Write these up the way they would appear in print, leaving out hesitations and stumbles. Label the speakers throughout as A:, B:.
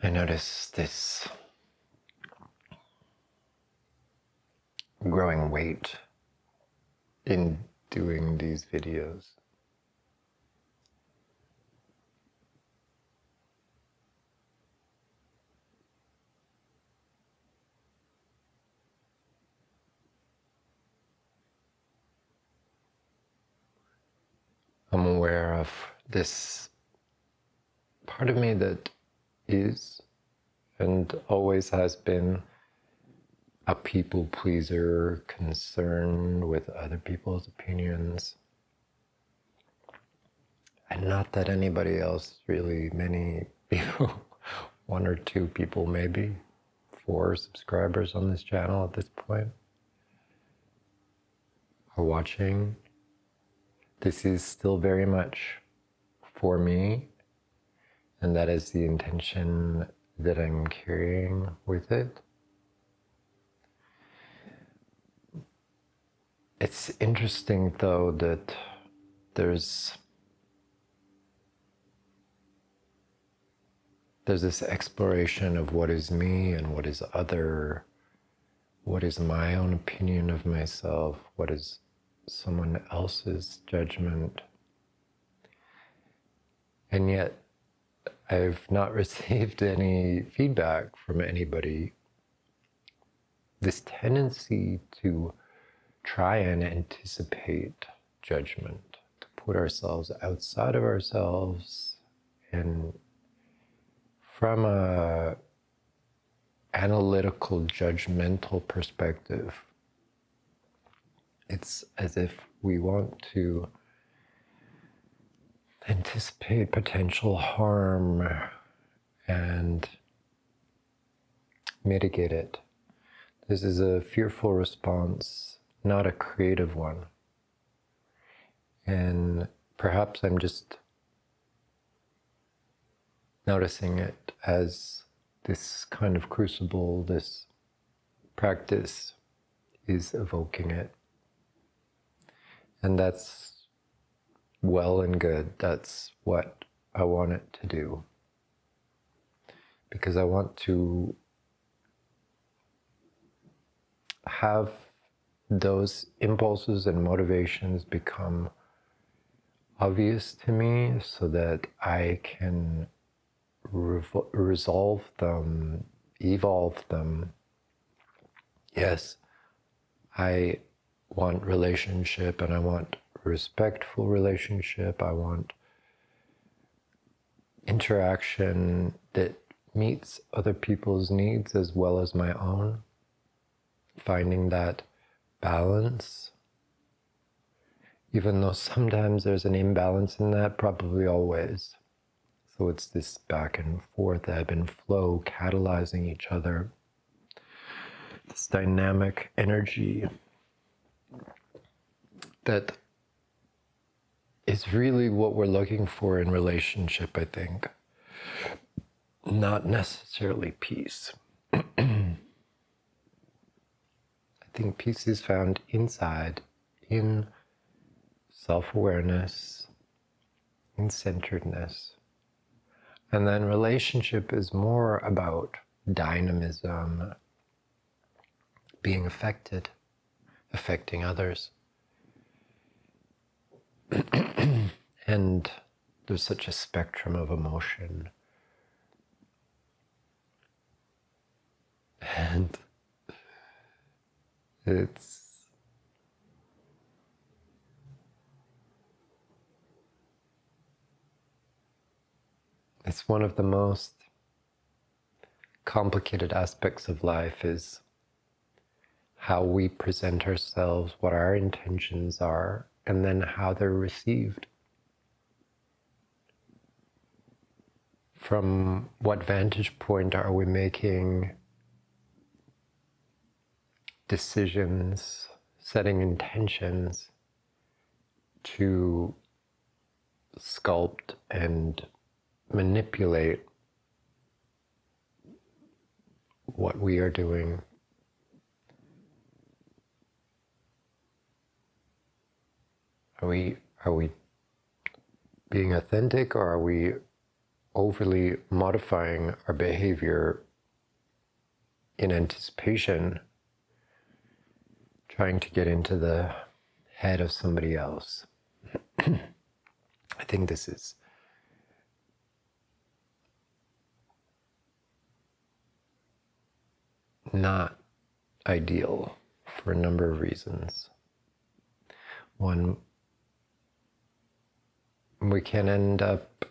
A: I notice this growing weight in doing these videos. I'm aware of this part of me that is and always has been a people pleaser, concerned with other people's opinions. And not that anybody else really, many people, one or two people maybe, 4 subscribers on this channel at this point, are watching. This is still very much for me, and that is the intention that I'm carrying with it. It's interesting though that there's this exploration of what is me and what is other, what is my own opinion of myself, what is someone else's judgment. And yet I've not received any feedback from anybody. This tendency to try and anticipate judgment, to put ourselves outside of ourselves, and from a analytical, judgmental perspective, it's as if we want to anticipate potential harm and mitigate it. This is a fearful response, not a creative one. And perhaps I'm just noticing it as this kind of crucible, this practice is evoking it. And that's well and good. That's what I want it to do. Because I want to have those impulses and motivations become obvious to me so that I can resolve them, evolve them. Yes, I want relationship, and I want respectful relationship. I want interaction that meets other people's needs as well as my own. Finding that balance, even though sometimes there's an imbalance in that, probably always. So it's this back and forth, ebb and flow, catalyzing each other. This dynamic energy that is really what we're looking for in relationship, I think. Not necessarily peace. I think peace is found inside, in self-awareness, in centeredness. And then relationship is more about dynamism, being affected, affecting others. And there's such a spectrum of emotion. And it's one of the most complicated aspects of life, is how we present ourselves, what our intentions are, and then how they're received. From what vantage point are we making decisions, setting intentions to sculpt and manipulate what we are doing? Are we being authentic, or are we overly modifying our behavior in anticipation, trying to get into the head of somebody else. I think this is not ideal for a number of reasons. One, we can end up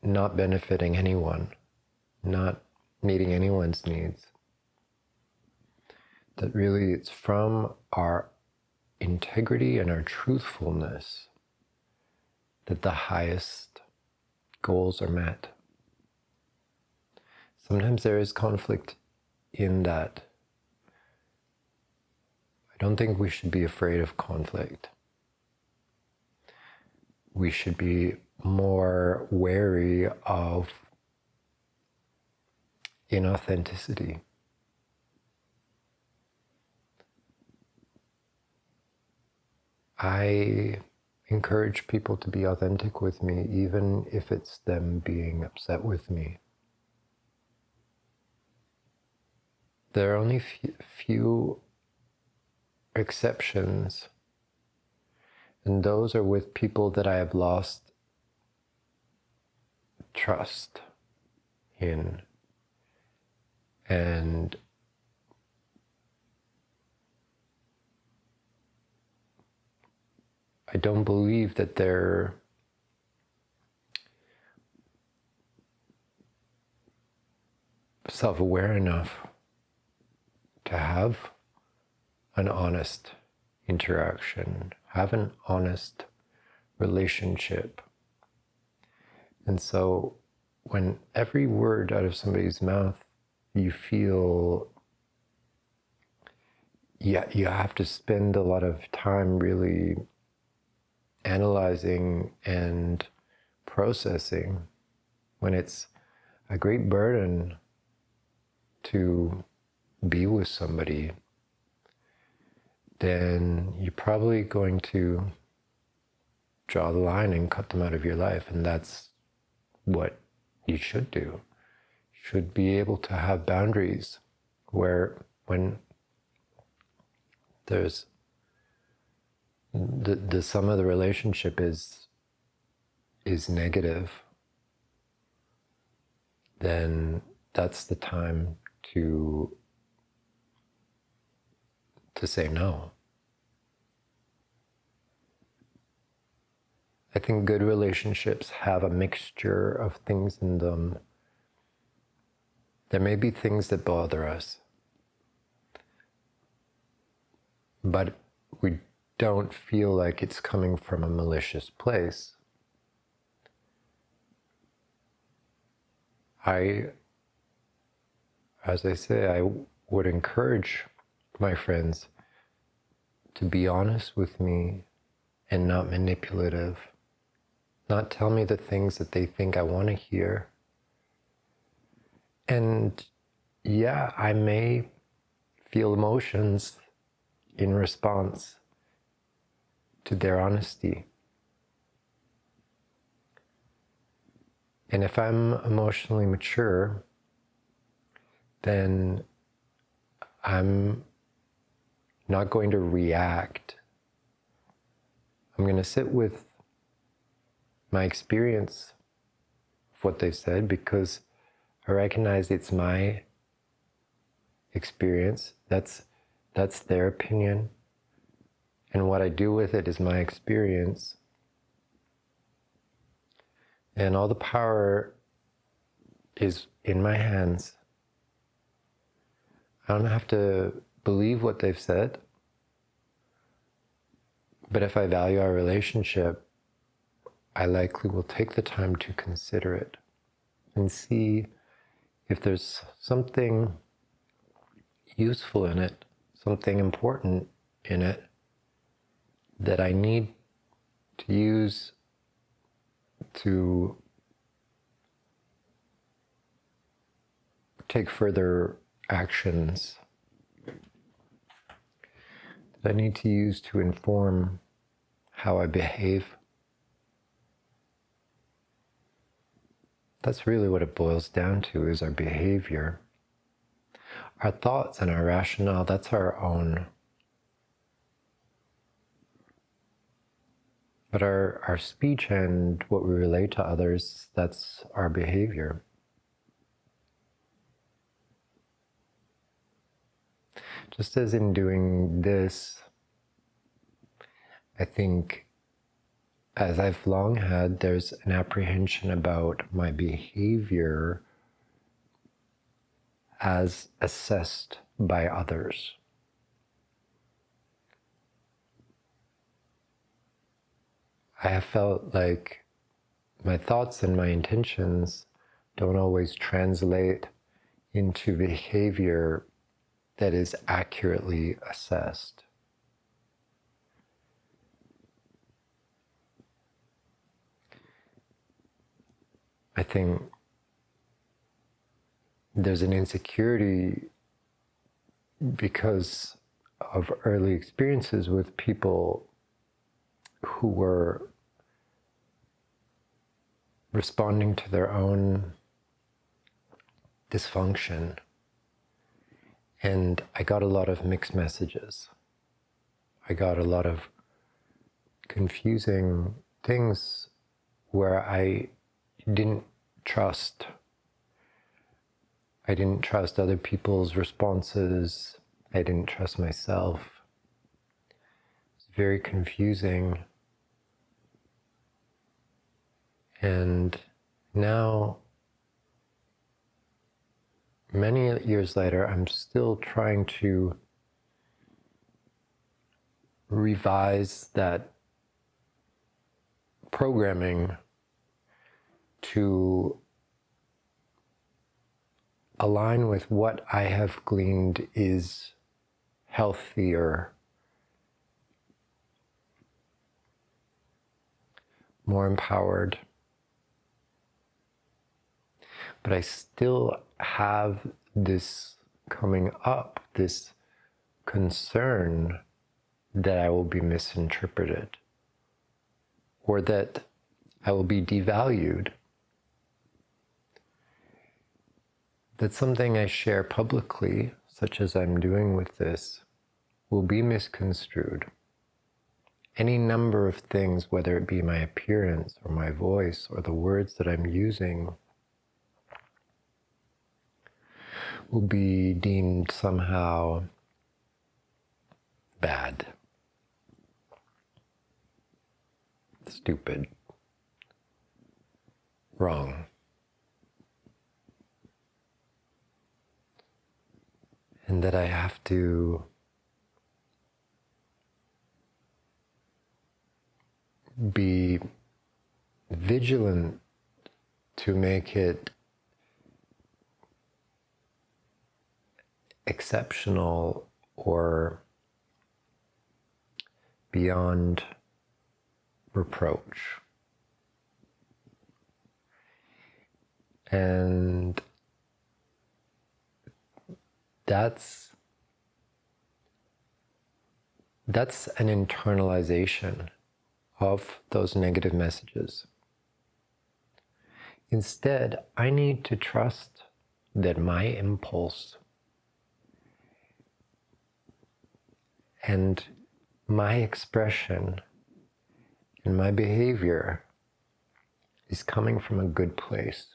A: not benefiting anyone, not meeting anyone's needs. That really it's from our integrity and our truthfulness that the highest goals are met. Sometimes there is conflict in that. I don't think we should be afraid of conflict. We should be more wary of inauthenticity. I encourage people to be authentic with me, even if it's them being upset with me. There are only few exceptions, and those are with people that I have lost trust in, and I don't believe that they're self-aware enough to have an honest interaction, have an honest relationship. And so when every word out of somebody's mouth, you feel, you have to spend a lot of time really analyzing and processing, when it's a great burden to be with somebody, then you're probably going to draw the line and cut them out of your life. And that's what you should do. You should be able to have boundaries where when there's the sum of the relationship is negative, then that's the time to say no. I think good relationships have a mixture of things in them. There may be things that bother us, but we don't feel like it's coming from a malicious place. As I say, I would encourage my friends to be honest with me and not manipulative. Not tell me the things that they think I want to hear. And yeah, I may feel emotions in response to their honesty. And if I'm emotionally mature, then I'm not going to react. I'm going to sit with my experience of what they've said, because I recognize it's my experience. That's their opinion. And what I do with it is my experience. And all the power is in my hands. I don't have to believe what they've said. But if I value our relationship, I likely will take the time to consider it and see if there's something useful in it, something important in it that I need to use to take further actions, that I need to use to inform how I behave. That's really what it boils down to, is our behavior. Our thoughts and our rationale, that's our own. But our speech and what we relate to others, that's our behavior. Just as in doing this, I think, as I've long had, there's an apprehension about my behavior as assessed by others. I have felt like my thoughts and my intentions don't always translate into behavior that is accurately assessed. I think there's an insecurity because of early experiences with people who were responding to their own dysfunction. And I got a lot of mixed messages. I got a lot of confusing things where I didn't trust. I didn't trust other people's responses. I didn't trust myself. It's very confusing. And now, many years later, I'm still trying to revise that programming to align with what I have gleaned is healthier, more empowered. But I still have this coming up, this concern that I will be misinterpreted or that I will be devalued. That something I share publicly, such as I'm doing with this, will be misconstrued. Any number of things, whether it be my appearance or my voice or the words that I'm using, will be deemed somehow bad, stupid, wrong. And that I have to be vigilant to make it exceptional or beyond reproach. And that's an internalization of those negative messages. Instead, I need to trust that my impulse and my expression and my behavior is coming from a good place.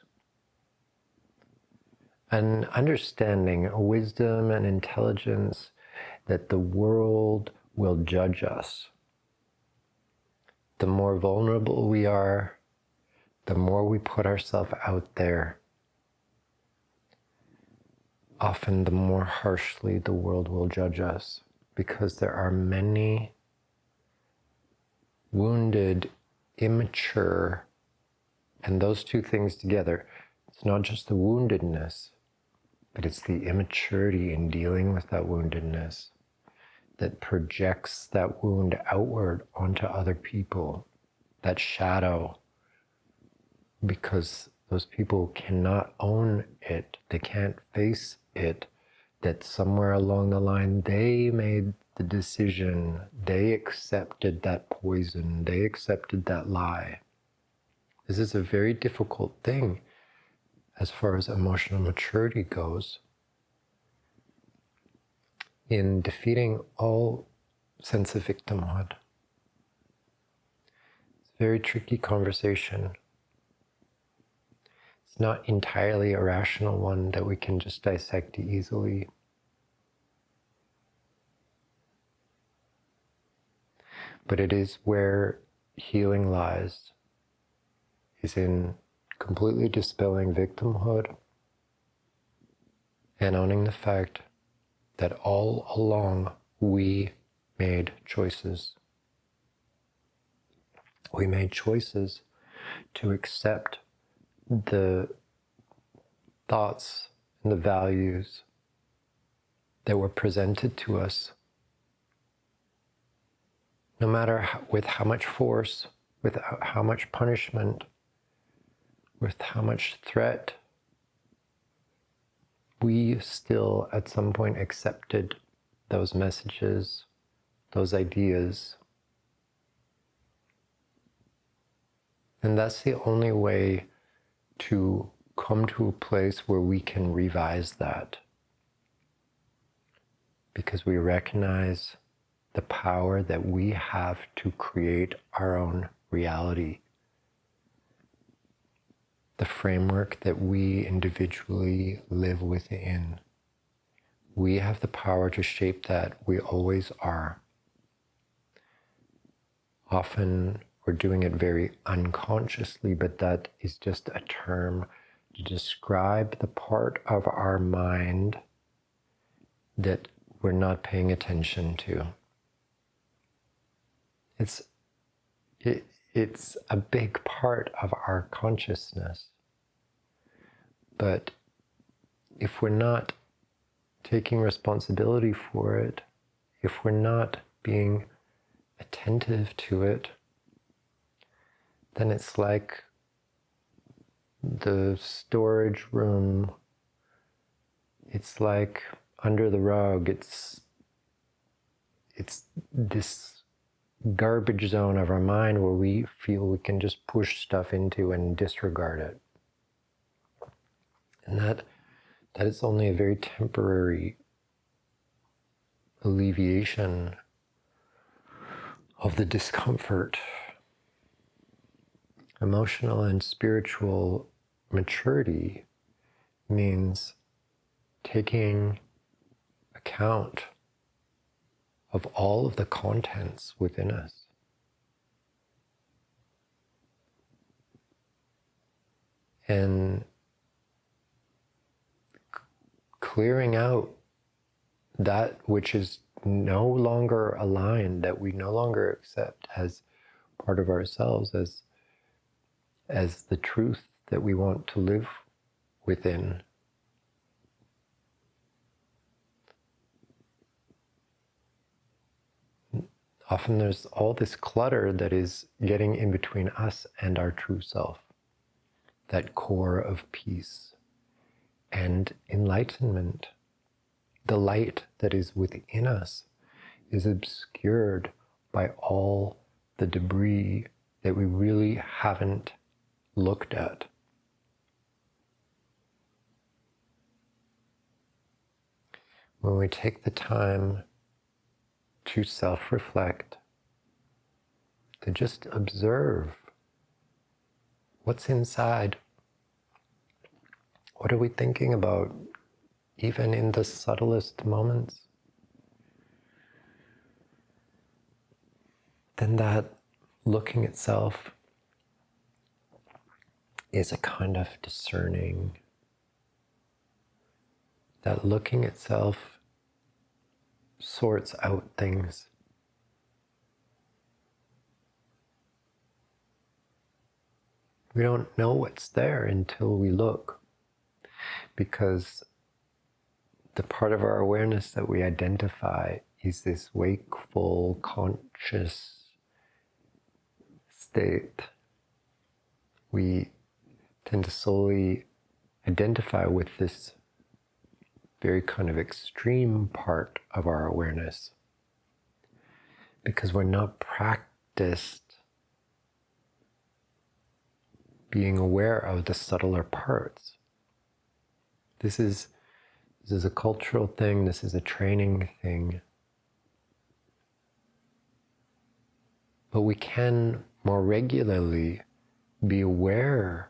A: An understanding, a wisdom and intelligence that the world will judge us. The more vulnerable we are, the more we put ourselves out there, often the more harshly the world will judge us, because there are many wounded, immature, and those two things together, it's not just the woundedness, but it's the immaturity in dealing with that woundedness that projects that wound outward onto other people, that shadow, because those people cannot own it, they can't face it, that somewhere along the line they made the decision, they accepted that poison, they accepted that lie. This is a very difficult thing as far as emotional maturity goes, in defeating all sense of victimhood. It's a very tricky conversation. It's not entirely a rational one that we can just dissect easily. But it is where healing lies, is in completely dispelling victimhood and owning the fact that all along we made choices. We made choices to accept the thoughts and the values that were presented to us, no matter with how much force, with how much punishment, with how much threat. We still at some point accepted those messages, those ideas. And that's the only way to come to a place where we can revise that. Because we recognize the power that we have to create our own reality. The framework that we individually live within. We have the power to shape that. We always are. Often we're doing it very unconsciously, but that is just a term to describe the part of our mind that we're not paying attention to. It's a big part of our consciousness. But if we're not taking responsibility for it, if we're not being attentive to it, then it's like the storage room. It's like under the rug. It's this garbage zone of our mind where we feel we can just push stuff into and disregard it. And that is only a very temporary alleviation of the discomfort. Emotional and spiritual maturity means taking account of all of the contents within us. And clearing out that which is no longer aligned, that we no longer accept as part of ourselves, as the truth that we want to live within. Often there's all this clutter that is getting in between us and our true self, that core of peace and enlightenment. The light that is within us is obscured by all the debris that we really haven't looked at. When we take the time to self-reflect, to just observe what's inside, what are we thinking about, even in the subtlest moments, then that looking itself is a kind of discerning. That looking itself sorts out things. We don't know what's there until we look, because the part of our awareness that we identify is this wakeful, conscious state. We tend to solely identify with this very kind of extreme part of our awareness because we're not practiced being aware of the subtler parts. This is a cultural thing. This is a training thing. But we can more regularly be aware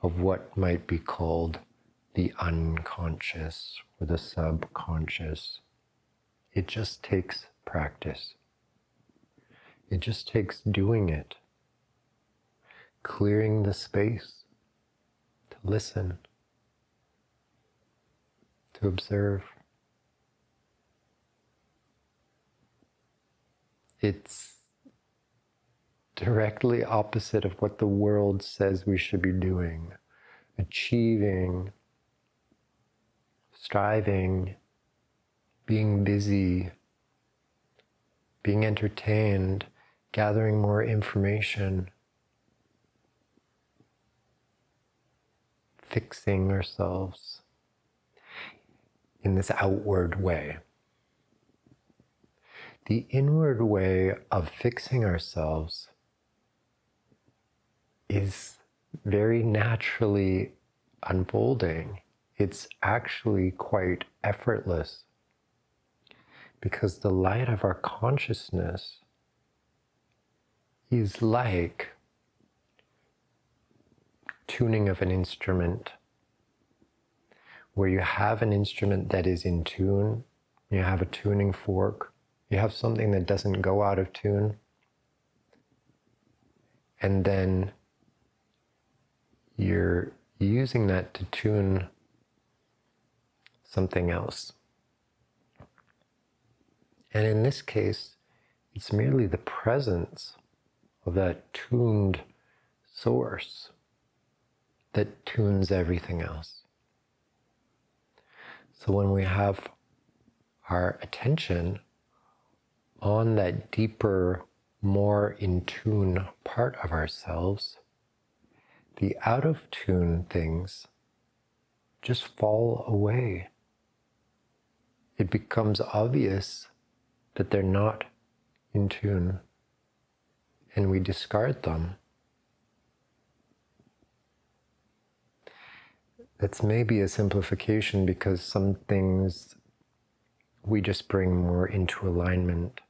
A: of what might be called the unconscious or the subconscious. It just takes practice. It just takes doing it, clearing the space to listen, to observe. It's directly opposite of what the world says we should be doing, achieving, striving, being busy, being entertained, gathering more information, fixing ourselves in this outward way. The inward way of fixing ourselves is very naturally unfolding. It's actually quite effortless because the light of our consciousness is like tuning of an instrument, where you have an instrument that is in tune, you have a tuning fork, you have something that doesn't go out of tune, and then you're using that to tune something else. And in this case, it's merely the presence of that tuned source that tunes everything else. So when we have our attention on that deeper, more in tune part of ourselves, the out of tune things just fall away. It becomes obvious that they're not in tune, and we discard them. That's maybe a simplification because some things we just bring more into alignment.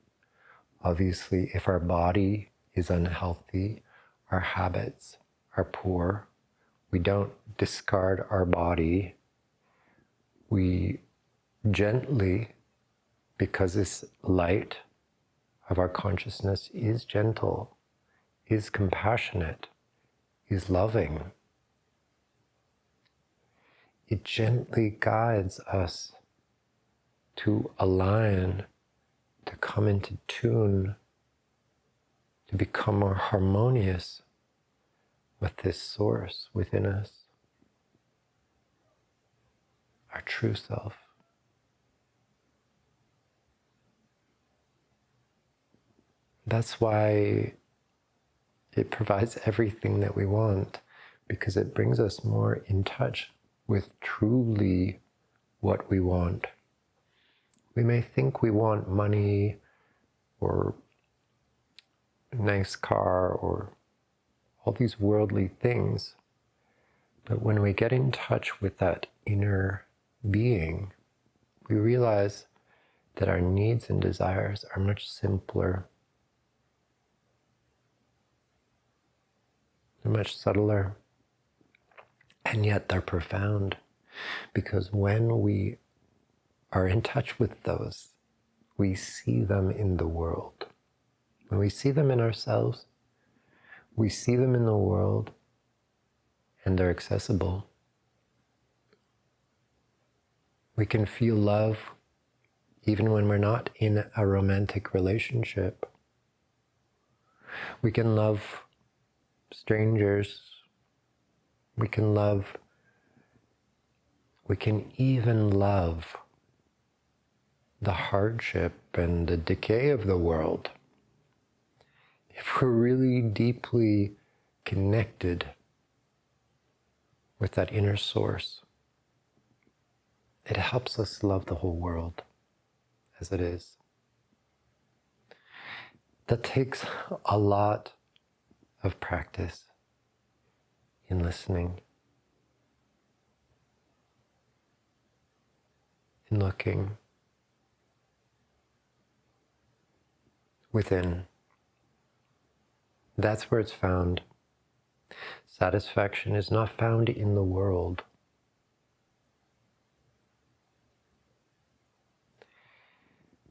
A: Obviously, if our body is unhealthy, our habits are poor, we don't discard our body. We gently, because this light of our consciousness is gentle, is compassionate, is loving, it gently guides us to align, to come into tune, to become more harmonious with this source within us, our true self. That's why it provides everything that we want, because it brings us more in touch with truly what we want. We may think we want money or a nice car or all these worldly things, but when we get in touch with that inner being, we realize that our needs and desires are much simpler. They're much subtler, and yet they're profound, because when we are in touch with those, we see them in the world. When we see them in ourselves, we see them in the world, and they're accessible. We can feel love even when we're not in a romantic relationship. We can love strangers. We can even love the hardship and the decay of the world if we're really deeply connected with that inner source. It helps us love the whole world as it is. That takes a lot of practice in listening. looking within. That's where it's found. Satisfaction is not found in the world.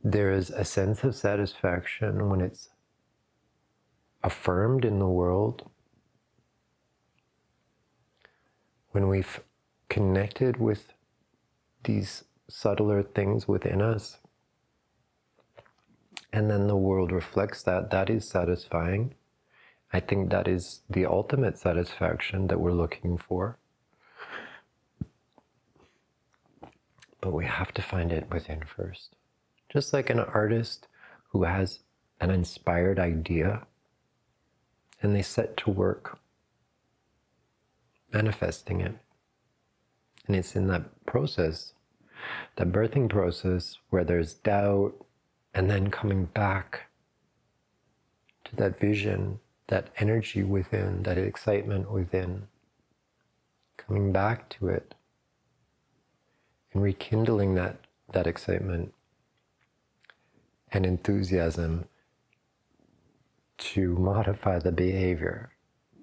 A: There is a sense of satisfaction when it's affirmed in the world, when we've connected with these subtler things within us, and then the world reflects that. That is satisfying. I think that is the ultimate satisfaction that we're looking for. But we have to find it within first. Just like an artist who has an inspired idea and they set to work manifesting it. And it's in that process, that birthing process, where there's doubt and then coming back to that vision, that energy within, that excitement within, coming back to it and rekindling that excitement and enthusiasm to modify the behavior,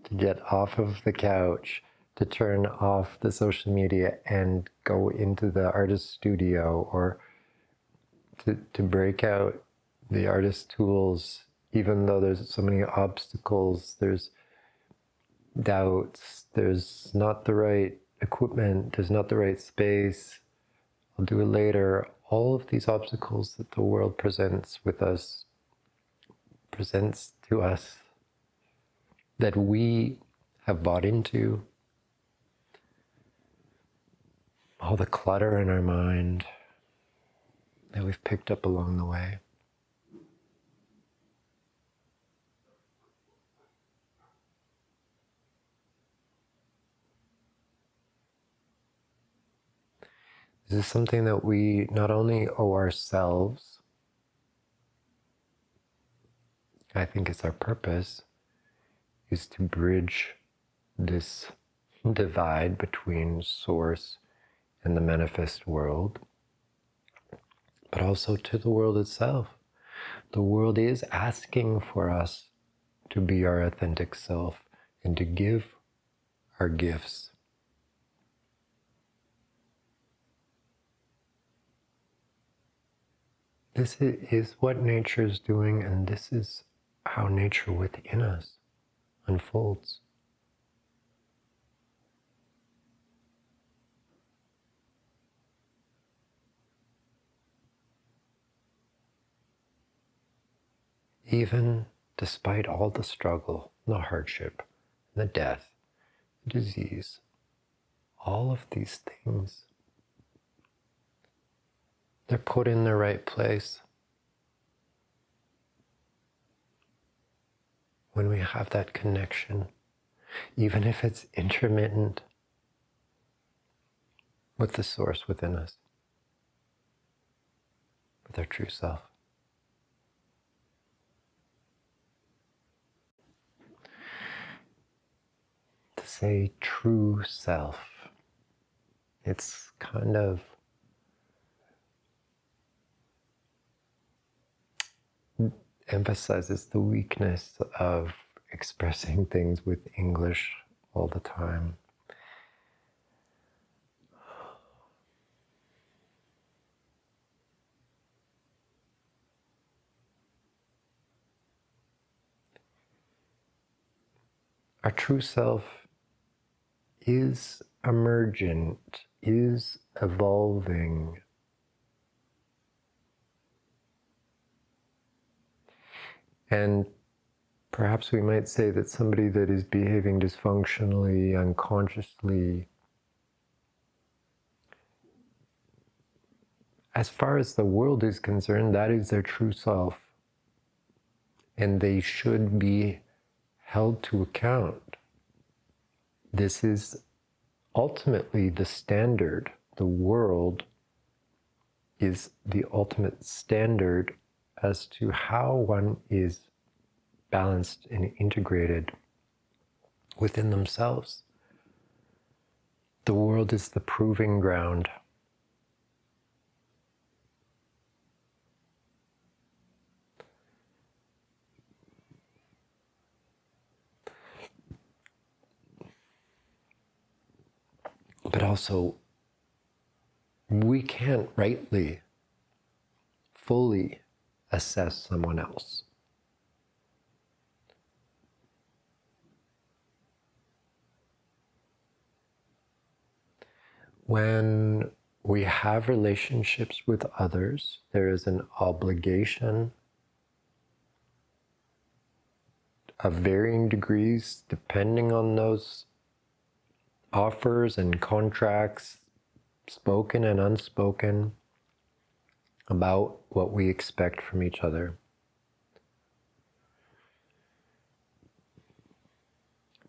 A: to get off of the couch, to turn off the social media and go into the artist studio, or to break out the artist tools, even though there's so many obstacles, there's doubts, there's not the right equipment, there's not the right space, I'll do it later. All of these obstacles that the world presents to us, that we have bought into, all the clutter in our mind that we've picked up along the way. This is something that we not only owe ourselves, I think it's our purpose, is to bridge this divide between source and the manifest world, but also to the world itself. The world is asking for us to be our authentic self and to give our gifts. This is what nature is doing, and this is how nature within us unfolds. Even despite all the struggle, the hardship, the death, the disease, all of these things, they're put in the right place when we have that connection, even if it's intermittent, with the source within us, with our true self. To say true self, it's kind of emphasizes the weakness of expressing things with English all the time. Our true self is emergent, is evolving. And perhaps we might say that somebody that is behaving dysfunctionally, unconsciously, as far as the world is concerned, that is their true self. And they should be held to account. This is ultimately the standard. The world is the ultimate standard as to how one is balanced and integrated within themselves. The world is the proving ground also, we can't rightly, fully assess someone else. When we have relationships with others, there is an obligation of varying degrees depending on those offers and contracts, spoken and unspoken, about what we expect from each other.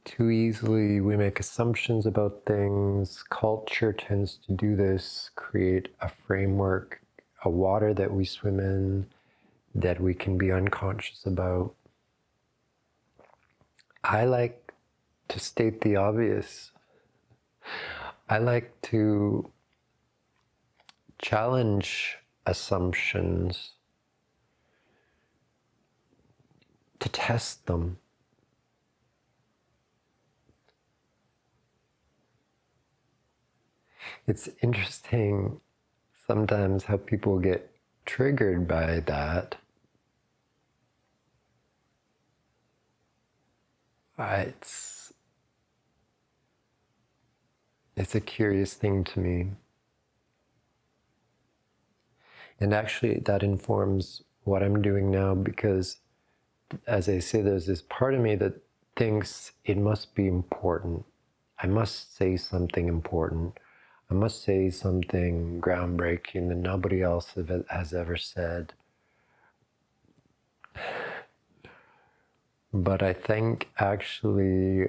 A: Too easily we make assumptions about things. Culture tends to do this, create a framework, a water that we swim in that we can be unconscious about. I like to state the obvious. I like to challenge assumptions, to test them. It's interesting sometimes how people get triggered by that. It's a curious thing to me. And actually that informs what I'm doing now, because as I say, there's this part of me that thinks it must be important. I must say something important. I must say something groundbreaking that nobody else has ever said. But I think actually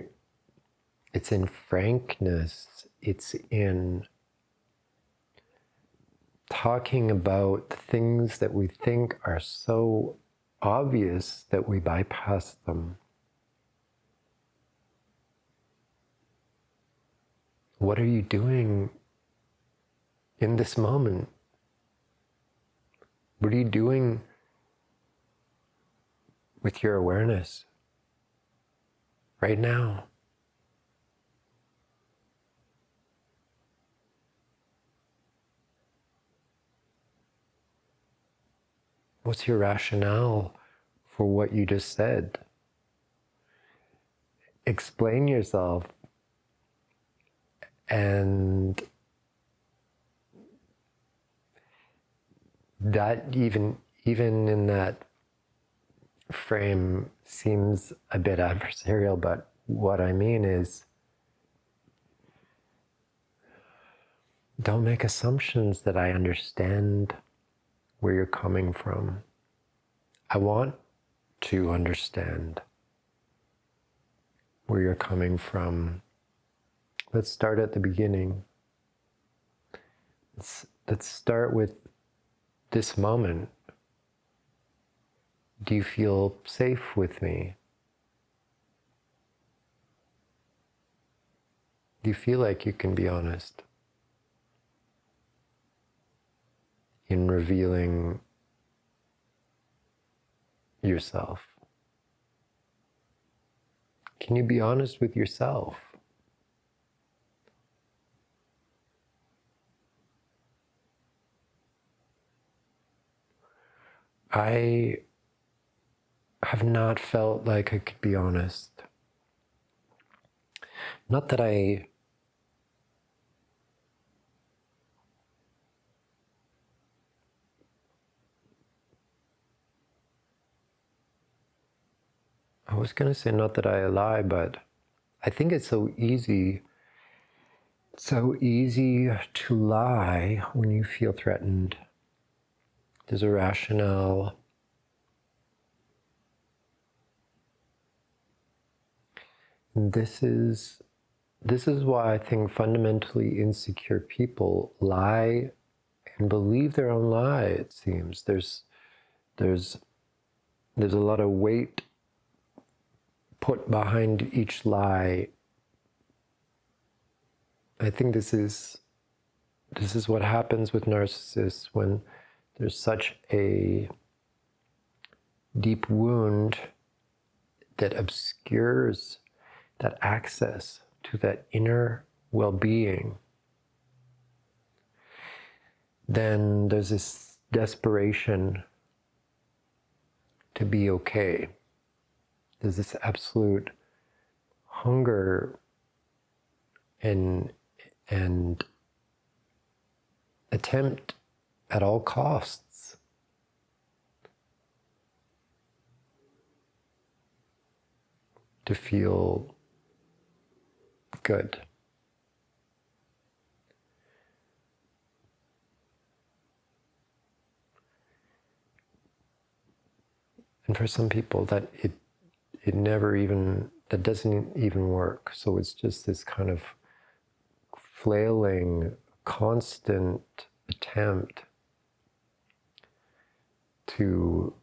A: it's in frankness, it's in talking about things that we think are so obvious that we bypass them. What are you doing in this moment? What are you doing with your awareness right now? What's your rationale for what you just said? Explain yourself. And that even in that frame seems a bit adversarial, but what I mean is, don't make assumptions that I understand where you're coming from. I want to understand where you're coming from. Let's start at the beginning. Let's start with this moment. Do you feel safe with me? Do you feel like you can be honest in revealing yourself? Can you be honest with yourself? I have not felt like I could be honest. Not that I was going to say not that I lie, but I think it's so easy to lie when you feel threatened. There's a rationale. This is why I think fundamentally insecure people lie and believe their own lie, it seems. There's a lot of weight put behind each lie. I think this is what happens with narcissists when there's such a deep wound that obscures that access to that inner well-being then there's this desperation to be okay. There's this absolute hunger and attempt at all costs to feel good. And for some people that it never even, that doesn't even work. So it's just this kind of flailing, constant attempt to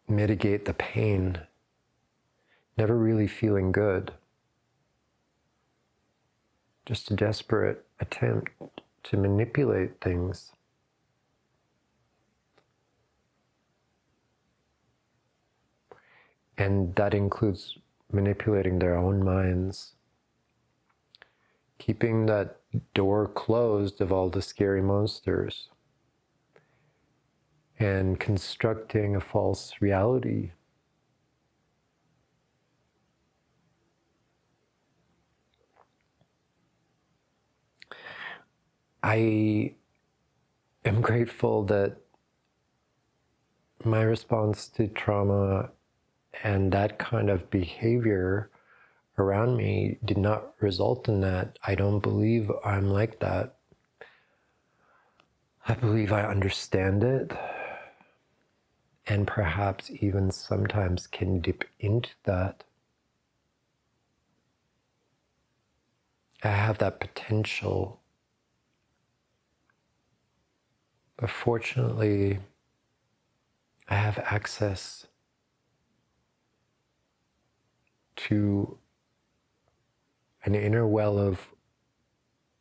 A: mitigate the pain, never really feeling good. Just a desperate attempt to manipulate things. And that includes manipulating their own minds, keeping that door closed of all the scary monsters, and constructing a false reality. I am grateful that my response to trauma and that kind of behavior around me did not result in that. I don't believe I'm like that. I believe I understand it, and perhaps even sometimes can dip into that. I have that potential. But fortunately, I have access to an inner well of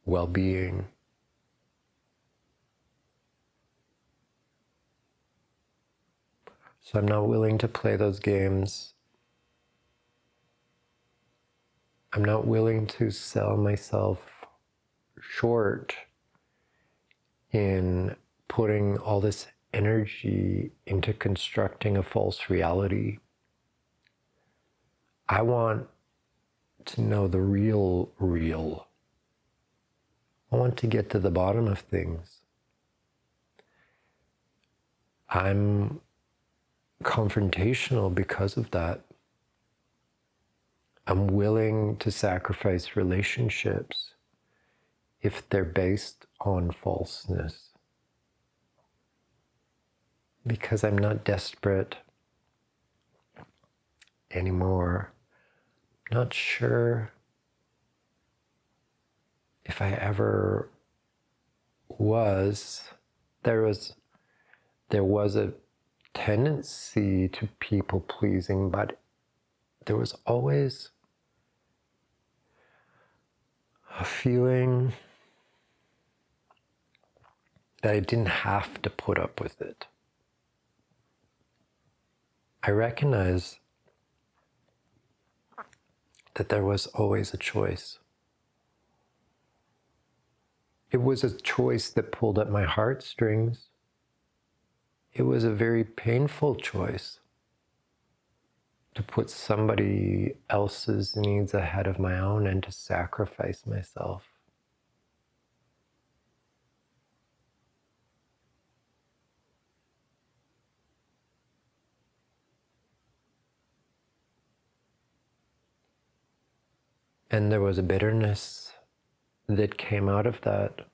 A: well-being. So I'm not willing to play those games. I'm not willing to sell myself short in putting all this energy into constructing a false reality. I want to know the real. I want to get to the bottom of things. I'm confrontational because of that. I'm willing to sacrifice relationships if they're based on falseness, because I'm not desperate anymore. Not sure if I ever was. There was a tendency to people pleasing, but there was always a feeling that I didn't have to put up with it. I recognize that there was always a choice. It was a choice that pulled at my heartstrings. It was a very painful choice to put somebody else's needs ahead of my own and to sacrifice myself. And there was a bitterness that came out of that.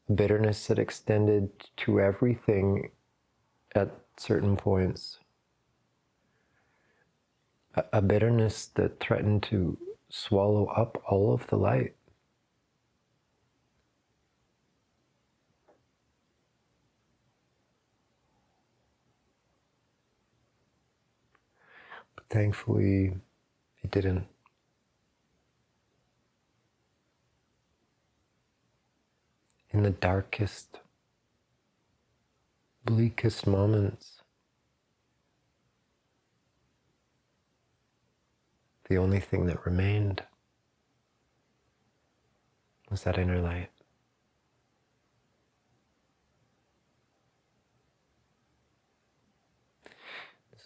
A: A bitterness that extended to everything at certain points. A bitterness that threatened to swallow up all of the light. But thankfully, it didn't. In the darkest, bleakest moments, the only thing that remained was that inner light.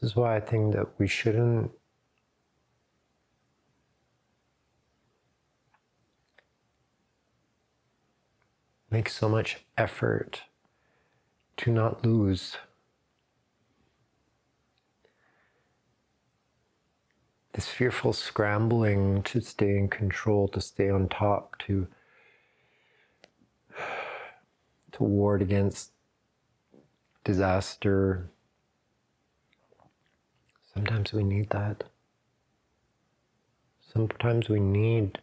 A: This is why I think that we shouldn't make so much effort to not lose this fearful scrambling to stay in control, to stay on top, to ward against disaster. Sometimes we need that. Sometimes we need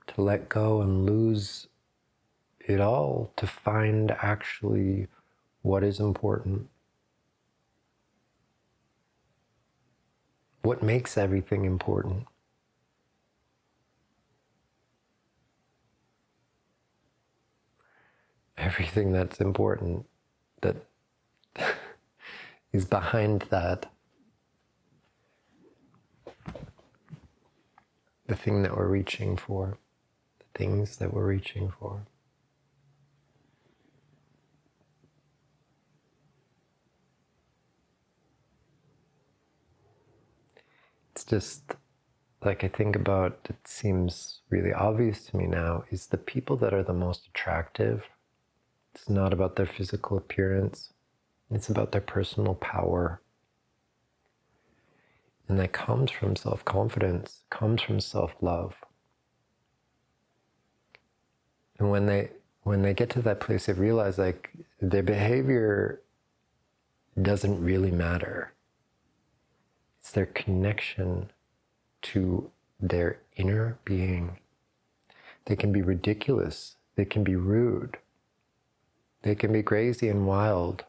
A: to let go and lose it all to find actually what is important. What makes everything important? Everything that's important, that is behind that. The thing that we're reaching for, the things that we're reaching for. It's just like I think about, it seems really obvious to me now, is the people that are the most attractive. It's not about their physical appearance. It's about their personal power. And that comes from self-confidence, comes from self-love. And when they get to that place, they realize like their behavior doesn't really matter. It's their connection to their inner being. They can be ridiculous. They can be rude. They can be crazy and wild.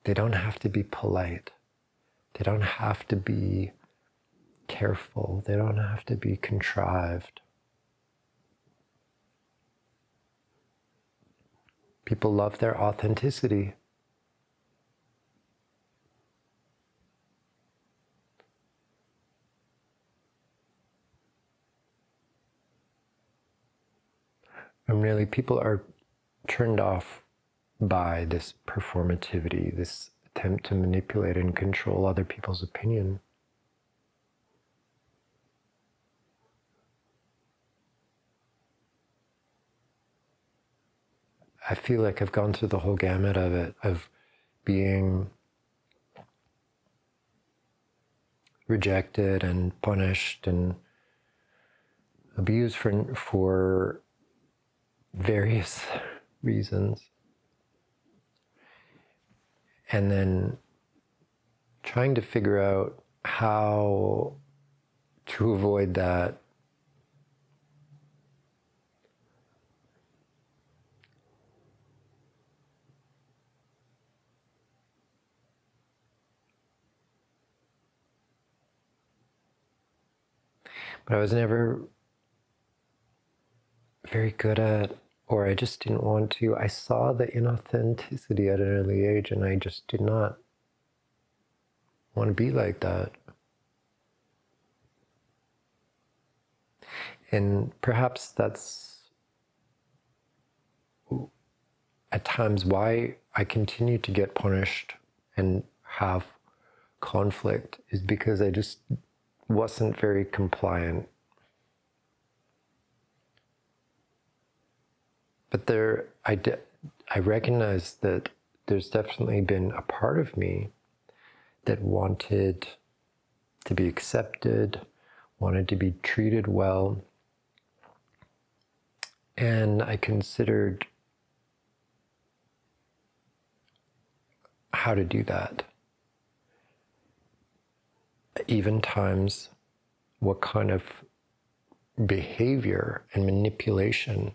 A: They don't have to be polite. They don't have to be careful. They don't have to be contrived. People love their authenticity. And really, people are turned off by this performativity, this attempt to manipulate and control other people's opinion. I feel like I've gone through the whole gamut of it, of being rejected and punished and abused for various reasons. And then trying to figure out how to avoid that. But I was never very good at, or I just didn't want to. I saw the inauthenticity at an early age, and I just did not want to be like that. And perhaps that's at times why I continue to get punished and have conflict, is because I just wasn't very compliant. But I recognize that there's definitely been a part of me that wanted to be accepted, wanted to be treated well. And I considered how to do that. Even times, what kind of behavior and manipulation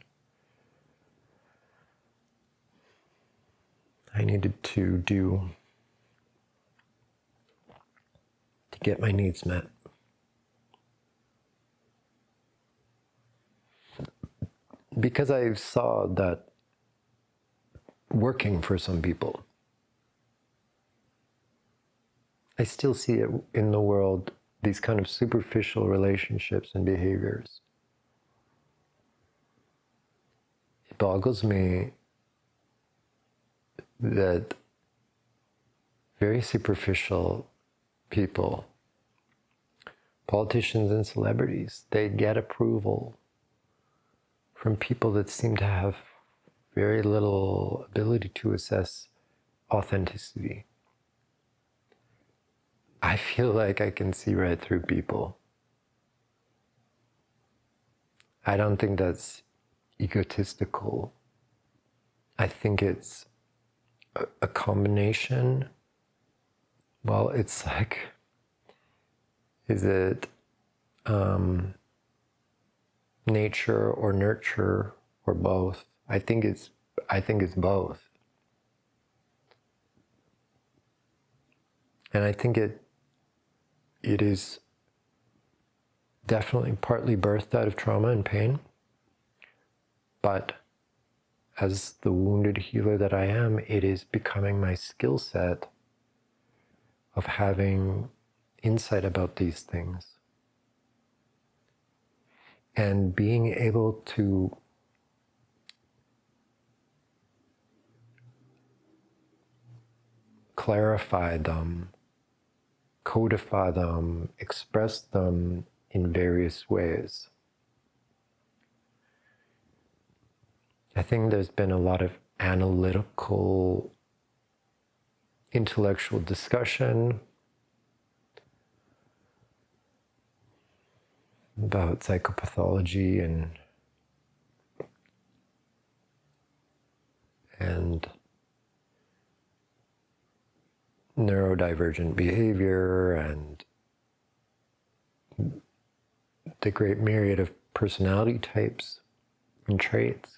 A: I needed to do to get my needs met. Because I saw that working for some people. I still see it in the world, these kind of superficial relationships and behaviors. It boggles me that very superficial people, politicians and celebrities, they get approval from people that seem to have very little ability to assess authenticity. I feel like I can see right through people. I don't think that's egotistical. I think it's a combination. Well, it's like, is it nature or nurture or both? I think it's both. And I think it is definitely partly birthed out of trauma and pain. But as the wounded healer that I am, it is becoming my skill set of having insight about these things and being able to clarify them, codify them, express them in various ways. I think there's been a lot of analytical, intellectual discussion about psychopathology and neurodivergent behavior and the great myriad of personality types and traits.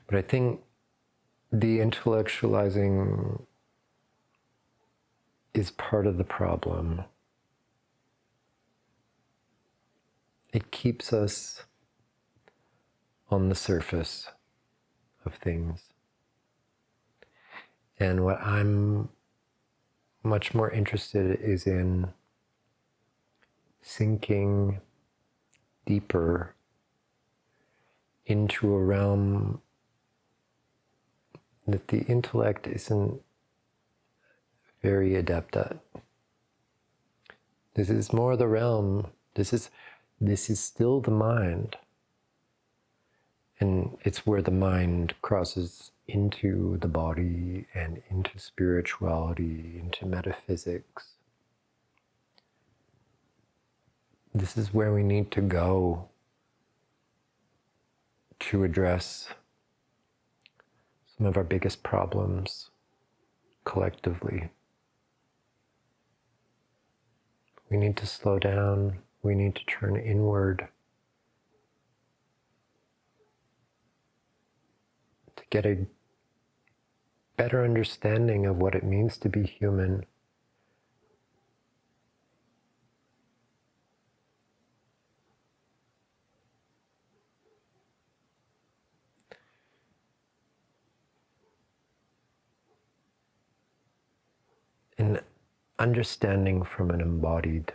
A: But I think the intellectualizing is part of the problem. It keeps us on the surface of things. And what I'm much more interested is in sinking deeper into a realm that the intellect isn't very adept at. This is more the realm, this is still the mind. And it's where the mind crosses into the body and into spirituality, into metaphysics. This is where we need to go to address some of our biggest problems collectively. We need to slow down. We need to turn inward to get a better understanding of what it means to be human. And understanding from an embodied,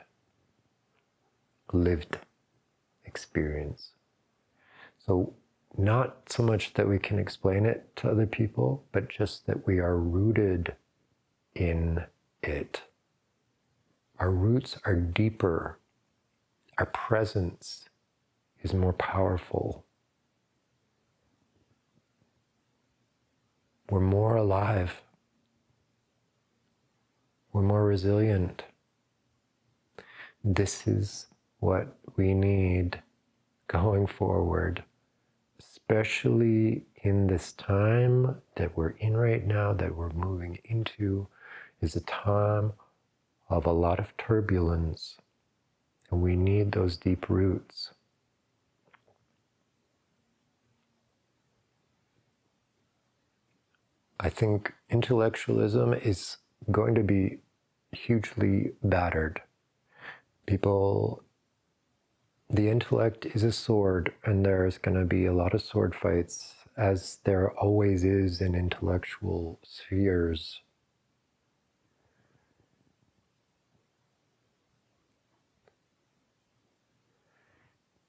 A: lived experience. So not so much that we can explain it to other people, but just that we are rooted in it. Our roots are deeper. Our presence is more powerful. We're more alive. We're more resilient. This is what we need going forward, especially in this time that we're in right now, that we're moving into, is a time of a lot of turbulence, and we need those deep roots. I think intellectualism is going to be hugely battered. People, the intellect is a sword, and there's going to be a lot of sword fights, as there always is in intellectual spheres.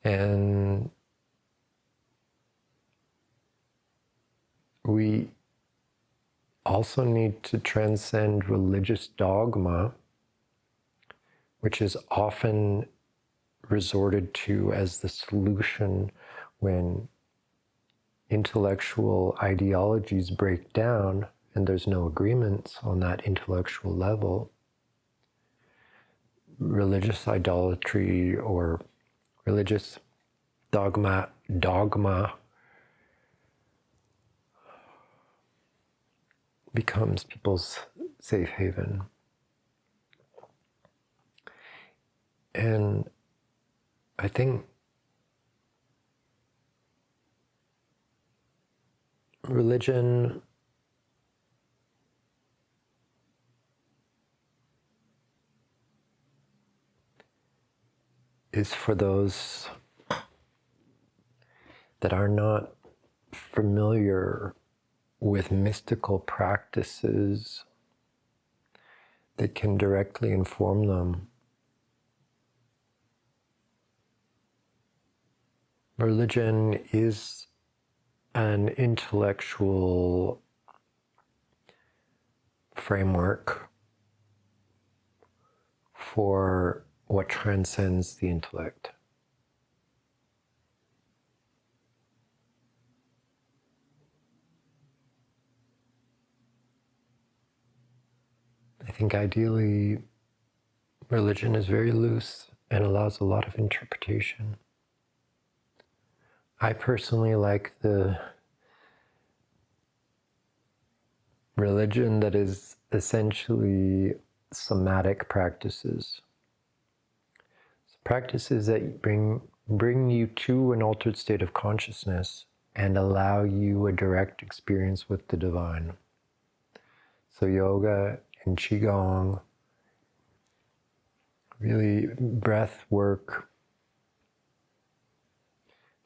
A: And we also need to transcend religious dogma, which is often resorted to as the solution when intellectual ideologies break down and there's no agreements on that intellectual level. Religious idolatry or religious dogma becomes people's safe haven. And I think religion is for those that are not familiar with mystical practices that can directly inform them. Religion is an intellectual framework for what transcends the intellect. I think ideally religion is very loose and allows a lot of interpretation. I personally like the religion that is essentially somatic practices. Practices that bring you to an altered state of consciousness and allow you a direct experience with the divine. So yoga and chi-ong, really breath work,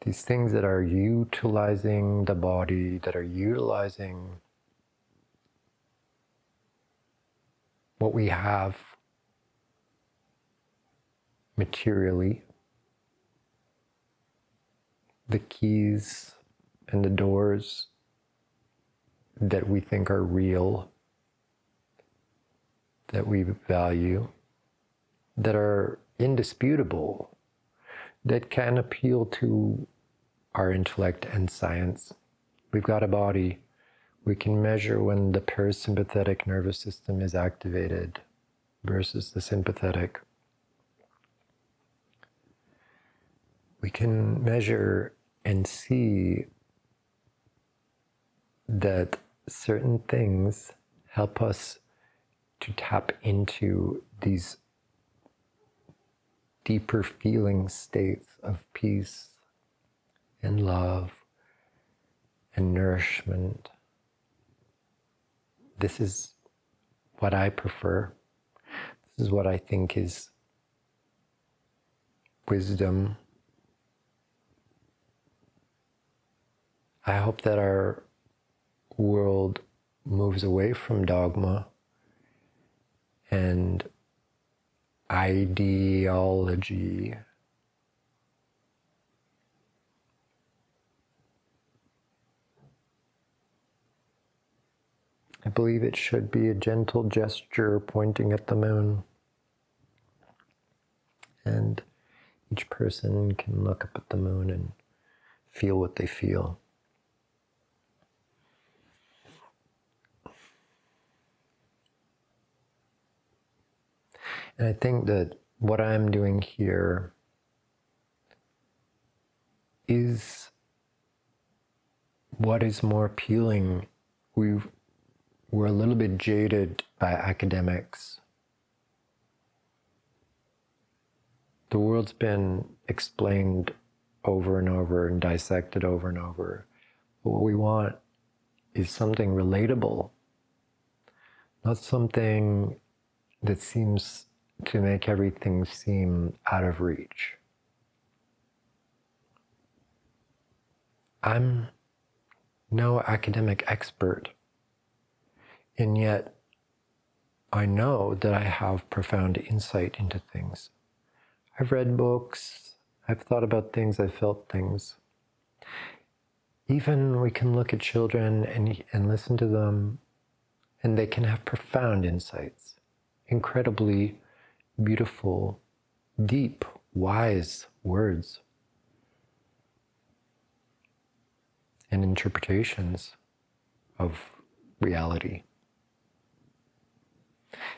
A: these things that are utilizing the body, that are utilizing what we have materially, the keys and the doors that we think are real, that we value, that are indisputable, that can appeal to our intellect and science. We've got a body. We can measure when the parasympathetic nervous system is activated versus the sympathetic. We can measure and see that certain things help us to tap into these deeper feeling states of peace and love and nourishment. This is what I prefer. This is what I think is wisdom. I hope that our world moves away from dogma and ideology. I believe it should be a gentle gesture pointing at the moon. And each person can look up at the moon and feel what they feel. And I think that what I'm doing here is what is more appealing. We're a little bit jaded by academics. The world's been explained over and over and dissected over and over. But what we want is something relatable, not something that seems to make everything seem out of reach. I'm no academic expert, and yet I know that I have profound insight into things. I've read books, I've thought about things, I've felt things. Even we can look at children and listen to them, and they can have profound insights, incredibly beautiful, deep, wise words and interpretations of reality.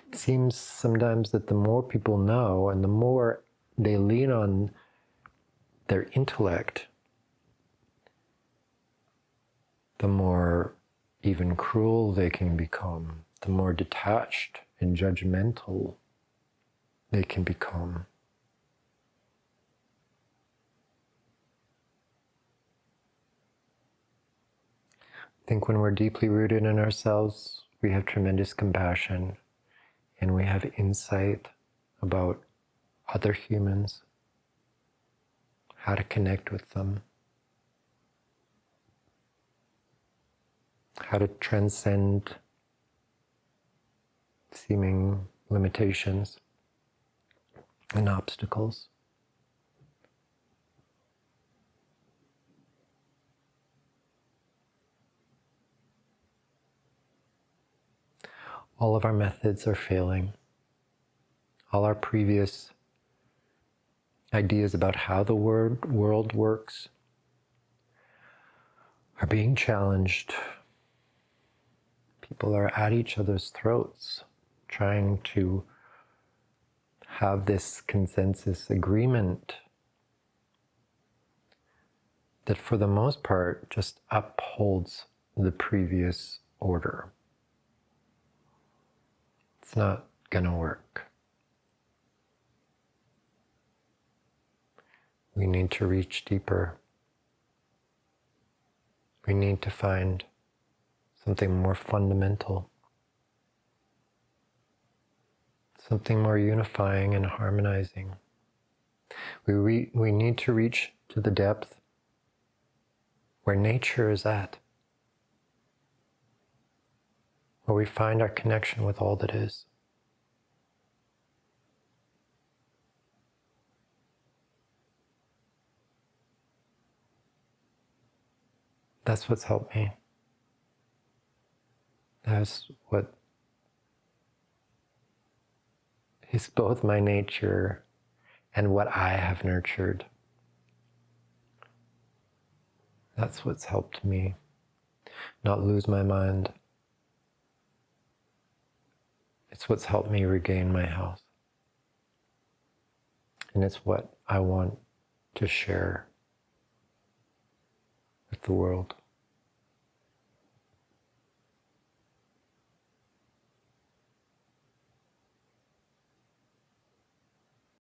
A: It seems sometimes that the more people know and the more they lean on their intellect, the more even cruel they can become, the more detached and judgmental they can become. I think when we're deeply rooted in ourselves, we have tremendous compassion and we have insight about other humans, how to connect with them, how to transcend seeming limitations and obstacles. All of our methods are failing. All our previous ideas about how the world works are being challenged. People are at each other's throats, trying to have this consensus agreement that for the most part just upholds the previous order. It's not going to work. We need to reach deeper. We need to find something more fundamental, something more unifying and harmonizing. We need to reach to the depth where nature is at, where we find our connection with all that is. That's what's helped me. That's what is both my nature and what I have nurtured. That's what's helped me not lose my mind. It's what's helped me regain my health. And it's what I want to share with the world.